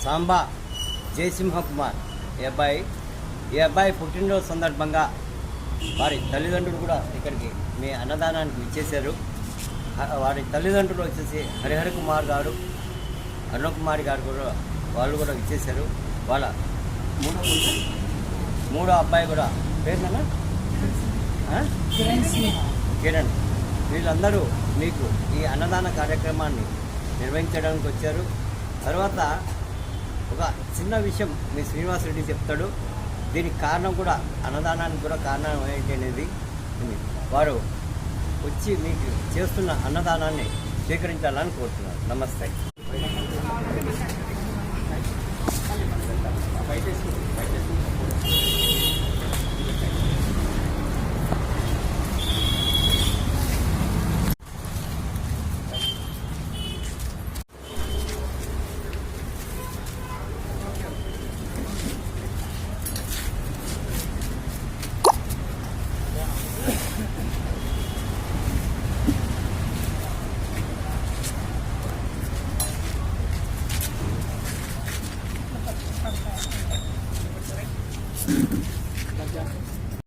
సాంబా జయసింహకుమార్ ఈ అబ్బాయి పుట్టినరోజు సందర్భంగా వారి తల్లిదండ్రులు కూడా ఇక్కడికి మీ అన్నదానానికి విచ్చేశారు. వారి తల్లిదండ్రులు వచ్చేసి హరిహర కుమార్ గారు, అరుణకుమారి గారు కూడా వాళ్ళు కూడా విచ్చేశారు. వాళ్ళ మూడో అబ్బాయి కూడా పేరునా కిరణ్. వీళ్ళందరూ మీకు ఈ అన్నదాన కార్యక్రమాన్ని నిర్వహించడానికి వచ్చారు. తర్వాత ఒక చిన్న విషయం మీ శ్రీనివాస్ రెడ్డి చెప్తాడు. దీనికి కారణం కూడా అన్నదానానికి కూడా కారణం ఏంటి అనేది వారు వచ్చి మీకు చేస్తున్న అన్నదానాన్ని స్వీకరించాలని కోరుతున్నారు. నమస్తే.